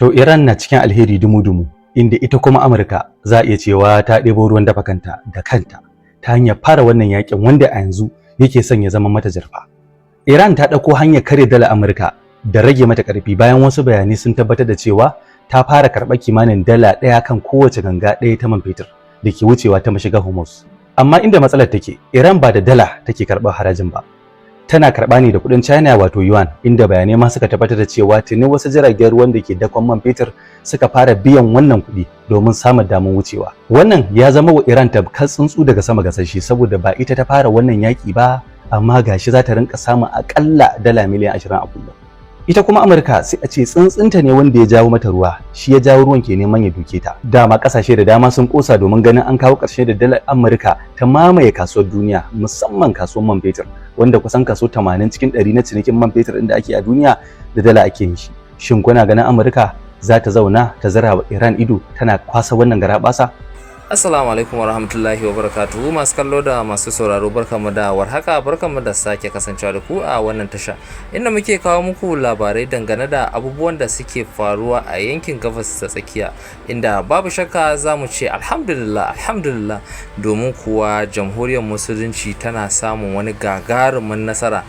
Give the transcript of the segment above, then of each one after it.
To Iran na cikin alheri dumu-dumu, inda ita kuma Amurka za a iya cewa ta ɗebo ruwan dafa kanta da kanta ta hanyar fara wannan yakin wanda a yanzu yake son ya zama mata jarfa. Iran ta ɗauko hanyar kare dala Amurka da rage mata ƙarfi bayan wasu bayanai sun tabbatar da cewa ta fara karɓar kimanin dala ɗaya kan kowace ganga ɗaya ta man fetur da ke wucewa ta mashigar Hormuz. Amma inda matsalar take, Iran ba da dala take karɓar harajin ba. Tana karɓa ne da kuɗin China wato yuan, inda bayanai ma suka tabbatar da cewa tuni wasu jiragen ruwan da ke dakon man fetur suka fara biyan wannan kuɗi domin samun damar wucewa. Wannan ya zama wa Iran tabkar tsuntsu daga sama gasashe saboda ba ita ta fara wannan yaƙi ba, amma gashi za ta rinka samun aƙalla dala miliyan 20 a kullum. Ita kuma Amurka sai a ce tsuntsunta ne wanda ya jawo mata ruwa, shi ya jawo ruwan ke neman ya duke ta. Dama kasashe da dama sun kosa domin ganin an kawo ƙarshe da dalar Amurka ta mamaye kasuwar duniya, musamman kasuwar man fetur, wanda kusan kaso 80 cikin 100 na cinikin man fetur inda ake a duniya da dala ake yin shi. Shin kuna ganin Amurka za ta zauna ta zara wa Iran ido tana kwasa wannan garabasa? Assalamu alaikum warahmatullahi wabarakatuhu, masu kallo da masu sauraro, barkamu da warhaka, barkamu da sake kasancewa da ku a wannan tasha inda muke kawo muku labarai dangane da abubuwan da suke faruwa a yankin gabas ta tsakiya, inda babu shakka za mu ce alhamdulillah domin kuwa jamhuriyar musulunci tana samun wani gagarumin nasara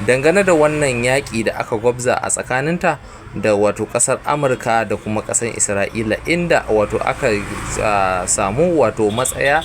dangane da wannan yaƙi da aka gwabza a tsakaninta da wato ƙasar Amurka da kuma ƙasar Isra'ila, inda wato aka samu wato matsaya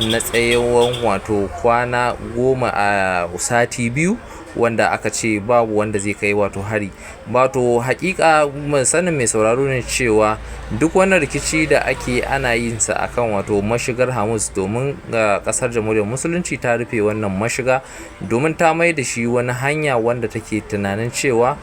na tsayawan wato kwana 10 a sati biyu, wanda aka ce babu wanda zai kai wato hari. Wato hakika sanin mai sauraro ne cewa duk wannan rikici da ake ana yin sa akan wato mashigar Hormuz, domin kasar jamhuriyar musulunci ta rufe wannan mashiga domin ta mai da shi wani hanya wanda take tunanin cewa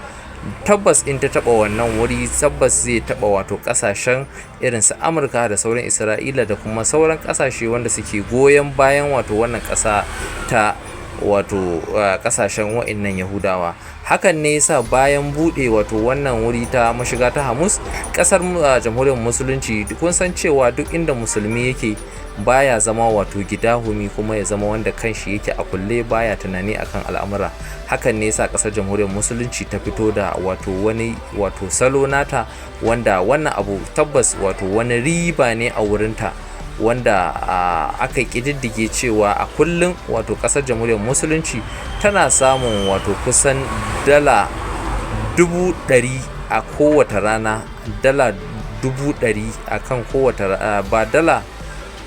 tabbas in ta taba wannan wuri tabbas zai taba wato kasashen irin su Amurka da sauran Isra'ila da kuma sauran kasashe wanda suke goyon bayan wato wannan kasa ta wato kasashen wa'annan Yahudawa. Hakan ne yasa bayan bude wato wannan wuri ta mashiga ta Hormuz, kasar jamhuriyar musulunci kun san cewa duk inda musulmi yake baya zama wato gidahumi kuma ya zama wanda kanshi yake a kulle baya tunani akan al'amura. Hakan ne yasa kasar jamhuriyar musulunci ta fito da wato wani wato salo nata, wanda wannan abu tabbas wato wani riba ne a wurinta, wanda aka kididdige cewa a kullum wato kasar jamhuriyar musulunci tana samun wato kusan dala 100,000 a kowace rana, dala 100,000 akan kowace ba dala,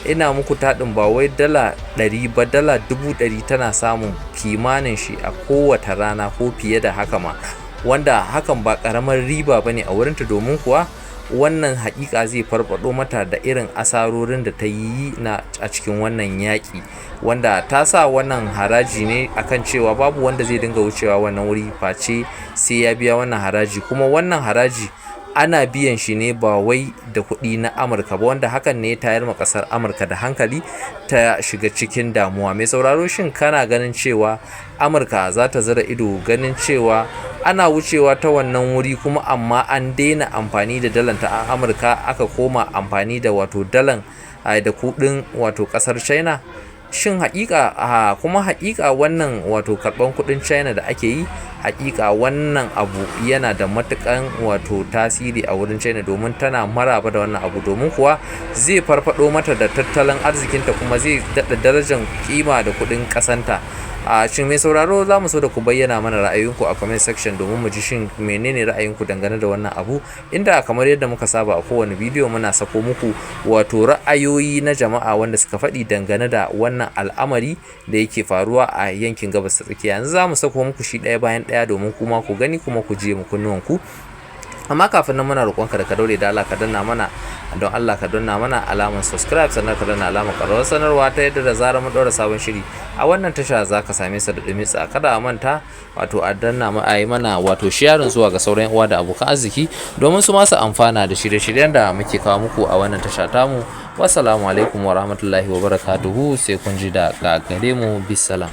ina muku taɗin ba wai dala 100 ba, dala 100,000 tana samun kimanin shi a kowace rana ko fiye da haka ma, wanda hakan ba ƙaramar riba bane a wurinta, domin kuwa wannan haƙiƙa zai farfado mata da irin asarorin da ta yi a cikin wannan yaƙi, wanda ta sa wannan haraji ne akan cewa babu wanda zai dinga wucewa wannan wuri face sai ya biya wannan haraji. Kuma wannan haraji ana biyan shi ne ba wai da kuɗi na Amurka ba, wanda hakan ne ya tayar ma ƙasar Amurka da hankali ta shiga cikin damuwa. Mai sauraro, shin kana ganin cewa Amurka za ta zira ido ganin cewa ana wucewa ta wannan wuri kuma amma an daina amfani da dalan ta Amurka aka koma amfani da wato dalan da kuɗin wato ƙasar China? Shin haƙiƙa wannan wato karɓan kuɗin China da ake yi, haƙiƙa wannan abu yana da matuƙan wato tasiri a wurin China, domin tana maraba da wannan abu, domin kuwa zai farfado mata da tattalin arzikinta kuma zai daɗa darajar kima da kuɗin ƙasanta. Shin mai sauraro, za mu so da ku bayyana mana ra'ayoyinku a comment section domin mu ji shin menene ra'ayinku dangane da wannan abu, inda kamar yadda muka saba a kowane bidiyo muna sako muku wato ra'ayoyi na jama'a wanda suka faɗi dangane da wannan al'amari da yake faruwa a yankin gabas ta tsakiya. Yanzu za mu sako muku shi ɗaya bayan ɗaya domin kuma ku gani kuma ku je mu kunnuwanku. Amma kafin nan muna roƙonka da ka daure da Allah ka danna mana, don Allah ka danna mana alamar subscribe, sannan ka danna alamar ƙararrawar sanarwa ta yadda da zarar mun ɗaura sabon shiri a wannan tasha za ka same sa da ɗumi-ɗumi. Kada a manta wato a danna a yi mana wato sharing zuwa ga sauran uwa da abokan arziki domin su masu amfana da shirye-shiryen da muke kawo muku a wannan tasha tamu. Wassalamu alaikum warahmatullahi wabarakatuhu, sai kun ji da gare mu, bisalam.